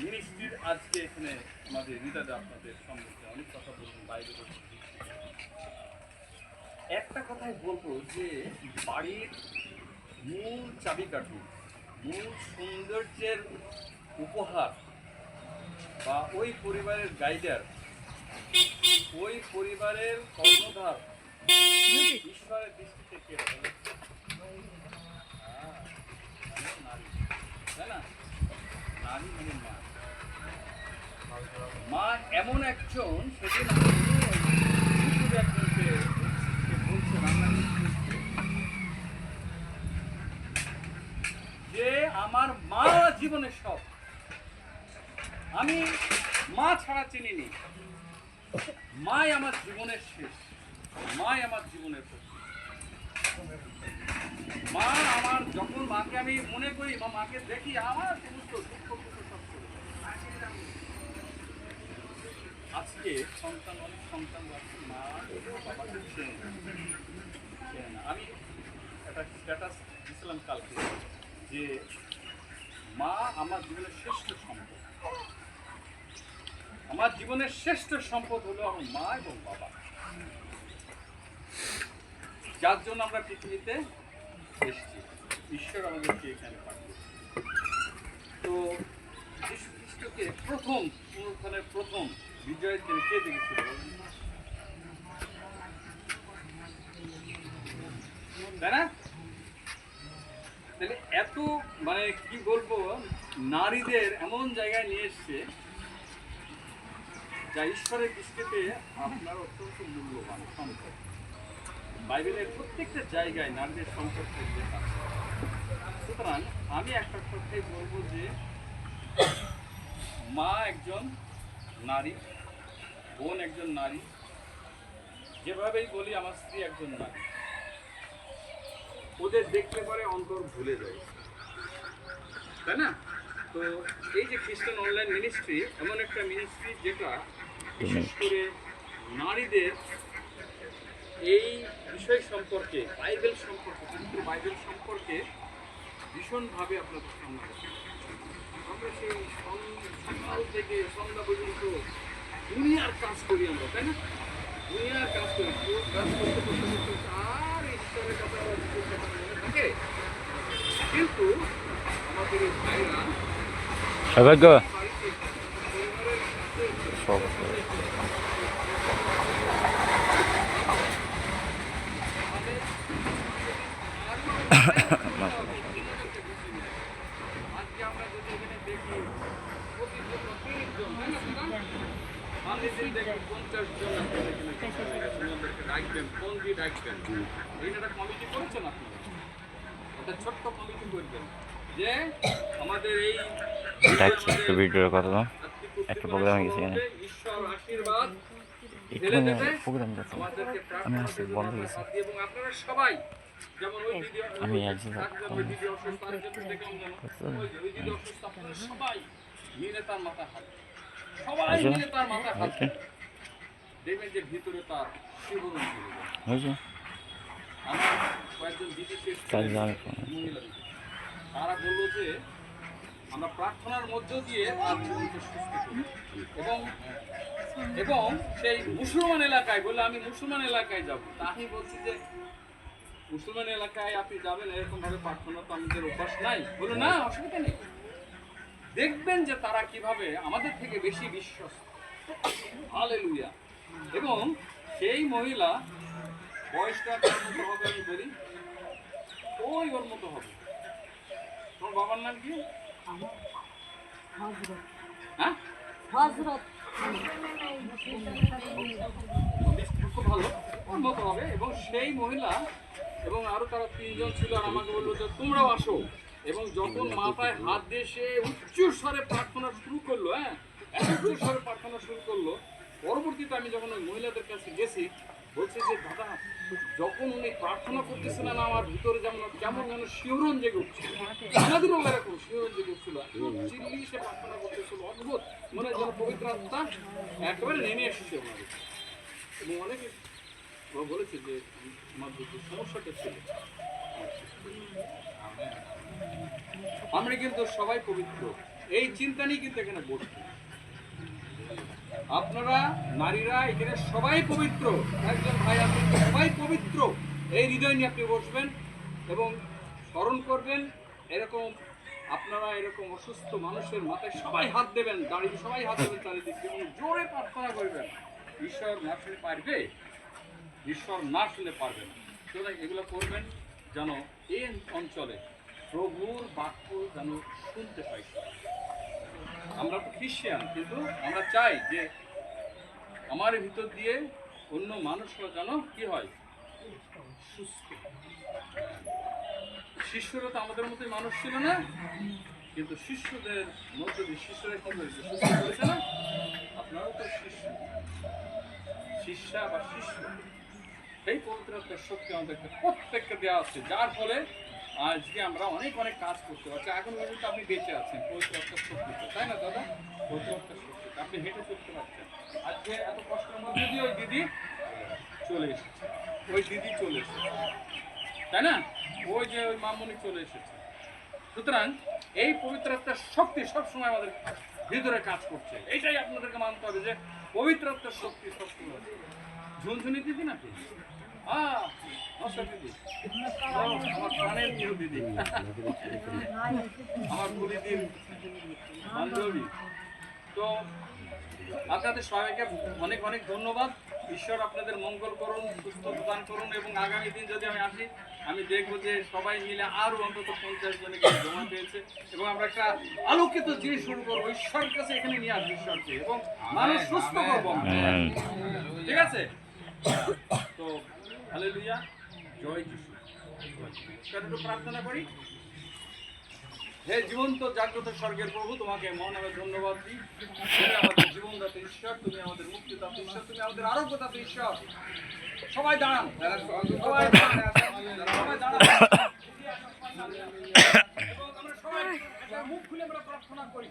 মিনিস্ট্রির আজকে এখানে আমাদের হৃদয় আপনাদের সম্মুখে অনেক কথা বলুন বাইরে একটা কথাই বলবো যে বাড়ির মূল চাবিকাঠি মূল সৌন্দর্যের উপহার বা ওই পরিবারের গাইডার ওই পরিবারের কর্ণধার ঈশ্বরের দৃষ্টিতে কে নারী, তাই না? নারী মানে মা। মা এমন একজন, সেদিন একজনকে বলছে যে আমার মা জীবনের সব, আমি মা ছাড়া চিনিনি, মাই আমার জীবনের শেষ, মাই আমার জীবনের প্রতি। মা আমার, যখন মাকে আমি মনে করি বা মাকে দেখি, আমার সমস্ত দুঃখ সব করে। আজকে সন্তান, অনেক সন্তান মা বাবাকে চেনে না। আমি একটা স্ট্যাটাস দিয়েছিলাম কালকে যে মা আমার জীবনের শ্রেষ্ঠ সম্পদ। আমার জীবনের শ্রেষ্ঠ সম্পদ হলো আমার মা এবং বাবা, যার জন্য আমরা পৃথিবীতে এসেছি। ঈশ্বর আমাদেরকে এখানে পাঠিয়েছে। তো যীশু খ্রিস্টকে প্রথম পুনরুত্থানের প্রথম বিজয়ের দিন কে দেখেছিল? তাই না? তাহলে এত মানে কি বলবো, নারীদের এমন জায়গায় নিয়ে এসছে যা ঈশ্বরের দৃষ্টিতে আপনার অত্যন্ত মূল্যবান সম্পদ। বাইবেলের প্রত্যেকটা জায়গায় নারীদের সম্পর্কে উল্লেখ আছে। সুতরাং আমি একটা কথাই বলবো যে মা একজন নারী, বোন একজন নারী, যেভাবেই বলি আমার স্ত্রী একজন নারী। ওদের দেখতে পরে অন্তর ভুলে যায়, তাই না? তো এই যে খ্রিস্টান অনলাইন মিনিস্ট্রি এমন একটা মিনিস্ট্রি যেটা বিশেষ করে নারীদের এই বিষয় সম্পর্কে, বাইবেল সম্পর্কে, পবিত্র বাইবেল সম্পর্কে ভীষণভাবে আপনাদের সামনে আমরা সেই সকাল থেকে সন্ধ্যা পর্যন্ত দুনিয়ার কাজ করি আমরা, তাই না? দুনিয়ার কাজ করি, কাজ করতে করতে করতে আর ঈশ্বরের কথা মনে থাকে। কিন্তু আমাদের এই ভাইরা সৌভাগ্য সব ছোট্ট কমিটি করবেন যে আমাদের এই ভিডিওর কথা একটা প্রোগ্রামে গেছি, এখানে ঈশ্বর আশীর্বাদ প্রোগ্রাম যাচ্ছে, আমি আসছি বন্ধ গেছি, এবং আপনারা সবাই যেমন ওই দিদি আমি একজন সবাই মিলে তার মাথা হাত, সবাই মিলে তার মাথা হাত, দেখবেন যে ভিতরে তার শিহরণ হয়েছে। আমার কয়েকজন দিদি মহিলা, তারা বললো যে আমরা প্রার্থনার মধ্য দিয়ে তার জীবনকে সুস্থ করি। এবং সেই মুসলমান এলাকায় বললে আমি মুসলমান এলাকায় যাব, তাই বলছি যে মুসলমান এলাকায় আপনি যাবেন এরকম ভাবে প্রার্থনা তো আমাদের অভ্যাস নাই। বলো না, অসুবিধা নেই, দেখবেন যে তারা কিভাবে আমাদের থেকে বেশি বিশ্বস্ত। হালেলুয়া। এবং সেই মহিলা বয়সটা কেমন মতো হবে আমি বলি, ওই ওর মতো হবে। তোমার বাবার নাম কি? হ্যাঁ, খুব ভালো, ওর মতো হবে। এবং সেই মহিলা এবং আরো তারা তিনজন ছিল, আর আমাকে বললো যে তোমরাও আসো। এবং যখন মাথায় হাত দিয়ে সে উচ্চ স্বরে প্রার্থনা শুরু করলো, হ্যাঁ, উচ্চ স্বরে প্রার্থনা শুরু করলো, পরবর্তীতে আমি যখন ওই মহিলাদের কাছে গেছি, বলছে যে দাদা যখন উনি প্রার্থনা করতেছিলেন আমার ভিতরে যেমন কেমন যেন শিহরণ জেগে উঠছিল, আমাদেরও এরকম শিহরণ জেগে উঠছিল, চিল্লি সে প্রার্থনা করতেছিল, অদ্ভুত মনে যেন পবিত্র আত্মা একেবারে নেমে এসেছে ওনাদের। এবং অনেকে বলেছে যে আমার যে সমস্যাটা ছিল, আমরা কিন্তু সবাই পবিত্র, এই চিন্তা নিয়ে কিন্তু এখানে বসবে। আপনারা নারীরা এখানে সবাই পবিত্র, একজন ভাই আপনি সবাই পবিত্র, এই হৃদয় নিয়ে আপনি বসবেন এবং স্মরণ করবেন এরকম আপনারা এরকম অসুস্থ মানুষের মাথায় সবাই হাত দেবেন, দাঁড়িয়ে সবাই হাত দেবেন চারিদিকে এবং জোরে প্রার্থনা করবেন। ঈশ্বর না শুনে পারবে? ঈশ্বর না শুনে পারবে না। সুতরাং এগুলো করবেন যেন এই অঞ্চলে প্রভুর বাক্য যেন শুনতে পাই। আমরা তো খ্রিস্টান, কিন্তু আমরা চাই যে আমার ভিতর দিয়ে অন্য মানুষরা যেন কি হয়, সুস্থ। শিষ্যরা তো আমাদের মতোই মানুষ ছিল না, কিন্তু শিষ্যদের মধ্যে দিয়ে শিষ্যরা কি করেছে, সুস্থ করেছে না? আপনারাও তো শিষ্য, শিষ্যা বা শিষ্য। সেই পবিত্রতার শক্তি আমাদেরকে প্রত্যেককে দেওয়া আছে, যার ফলে আজকে আমরা অনেক অনেক কাজ করতে পারছি। এখন পর্যন্ত আপনি বেঁচে আছেন পবিত্রতার শক্তিতে, তাই না দাদা? পবিত্রতার শক্তিতে আপনি হেঁটে চলতে পারছেন। আজকে এত কষ্টের মধ্যে দিয়ে ওই দিদি চলে এসেছে, ওই দিদি চলে এসেছে, তাই না? ওই যে ওই মামুনি চলে এসেছে। সুতরাং এই পবিত্রতার শক্তি সবসময় আমাদের ভিতরে কাজ করছে। এইটাই আপনাদেরকে মানতে হবে যে পবিত্রতার শক্তি সবসময়। ঝুনঝুনি দিদি নাকি? দিদি আমার প্রাণের প্রিয় দিদি, আমার দিদির বান্ধবী। তো আপনাদের সবাইকে অনেক অনেক ধন্যবাদ। ঈশ্বর আপনাদের মঙ্গল করুন, সুস্থতা দান করুন এবং আগামী দিন যদি আমি আসি আমি দেখবো যে সবাই মিলে আরও অন্তত 50 জনের জমা পেয়েছে এবং আমরা একটা আলোকিত জিনিস শুরু করবো। ঈশ্বরের কাছে এখানে নিয়ে আসবো ঈশ্বরকে এবং মানুষ সুস্থ করবো। ঠিক আছে? তো হালেলুয়া, জয় যিশু। একটু প্রার্থনা করি। হে জীবন্ত জাগ্রত স্বর্গের প্রভু, তোমাকে মন আমি ধন্যবাদ দিই। তুমি আমাদের জীবনদাতা ঈশ্বর, তুমি আমাদের মুক্তিদাতা ঈশ্বর, তুমি আমাদের আরোগ্যদাতা ঈশ্বর। সবাই দাঁড়ান, সবাই দাঁড়ান, সবাই দাঁড়ান। এবং আমরা সবাই মুখ খুলে আমরা প্রার্থনা করি।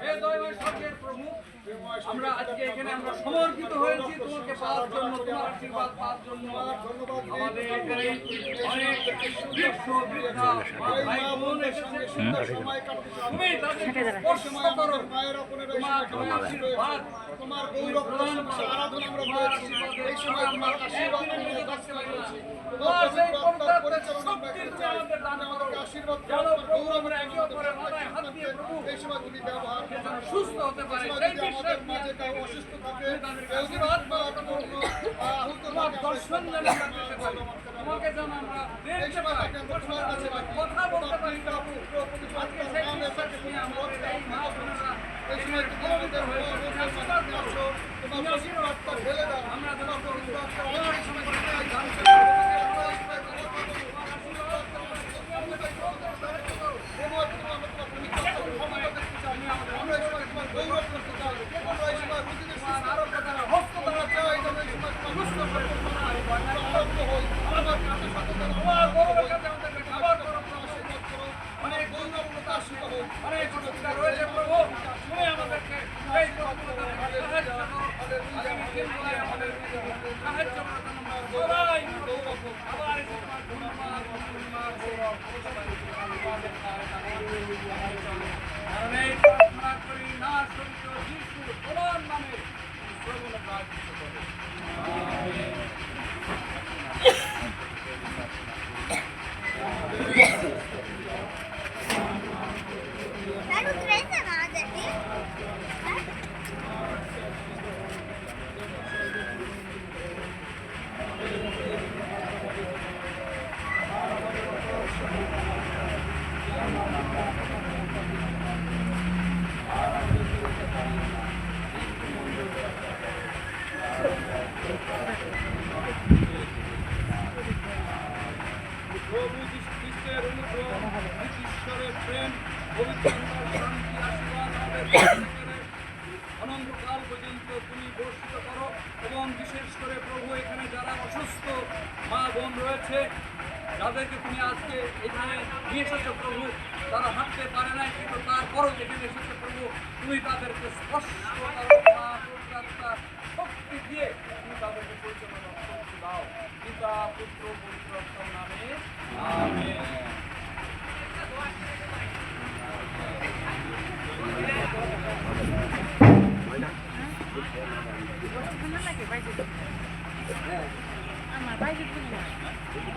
হে দয়াময় স্বর্গের প্রভু, আমরা আজকে এখানে আমরা সমর্পিত হয়েছি তোমাকে পাওয়ার জন্য, তোমার আশীর্বাদ পাওয়ার জন্য। আমাদের এখানে অনেক বৃদ্ধ বৃদ্ধা ভাই বোন এসেছে, তুমি তাদেরকে স্পর্শ করো, তোমার আশীর্বাদ, তোমার গৌরব আরাধনা আমরা করেছি। এই সময় আমরা আশীর্বাদ নিয়ে থাকতে পারি। তোমার সেই পবিত্র শক্তি তুমি আমাদের দান করো, আশীর্বাদ জানো প্রভু। আমরা একে অপরের মাথায় হাত দিয়ে প্রভু এই সময় তুমি ব্যবহার করো, সুস্থ হতে পারে। সেই বিশ্বাস মাঝে কেউ অসুস্থ থাকে, কেউ আত্মা আহত তোমার দর্শন জানা করতে পারি। তোমাকে যেন আমরা দেখতে পাই, তোমার কাছে কথা বলতে পারি প্রভু। আজকে সেই বিশ্বাস নিয়ে আমাদের এই মা বোনেরা এই সময় তুমি আমাদের হয়ে আশীর্বাদ করছো, তোমার আশীর্বাদটা ঢেলে দাও। আমরা তোমার পবিত্র আত্মা অনেক সময় ধান করতে অনন্তকাল পর্যন্ত তুমি বর্ষিত করো এবং বিশেষ করে প্রভু এখানে যারা অসুস্থ মা বোন রয়েছে, যাদেরকে তুমি আজকে এখানে নিয়ে এসেছো প্রভু, তারা হাঁটতে পারে নাই কিন্তু তারপরও এখানে এসেছো প্রভু, তুমি তাদেরকে স্পর্শ শক্তি দিয়ে তুমি তাদেরকে পরিচালনা শক্তি দাও। পিতা পুত্র পবিত্র নামে আমেন।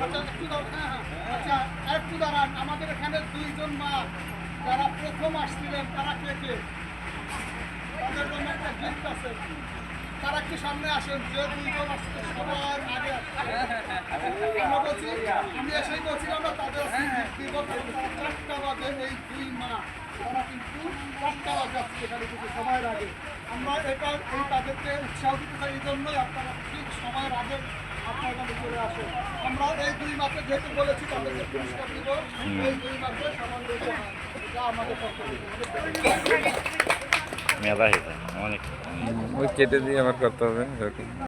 আচ্ছা একটু দাঁড়ান, আচ্ছা একটু দাঁড়ান। আমাদের এখানে দুইজন মা যারা প্রথম আসছিলেন তারা কে কে? তাদের জন্য একটা গিফট আছে। তারা কি সামনে আসেন? যে দুইজন আসছে সবার আগে আমরা বলছি, আমি এসেই বলছিলাম না তাদের দিব, কারণ তারা 4টা বাজে এই দুই মা তারা কিন্তু 4টা বাজে আসছে এখানে কিন্তু সময়ের আগে। আমরা এই তাদেরকে উৎসাহ দিতে চাই, এই জন্যই আপনারা ঠিক সময়ের আগে আপনার এখানে চলে আসেন। আমরা এই দুই মাসে যেহেতু বলেছি তাদেরকে পুরস্কার দিব, এই দুই মাসে সামান্য উপহার, এটা আমাদের পক্ষ থেকে। মেলা হয়েছে অনেক ওই কেটে দিয়ে আবার করতে হবে এরকম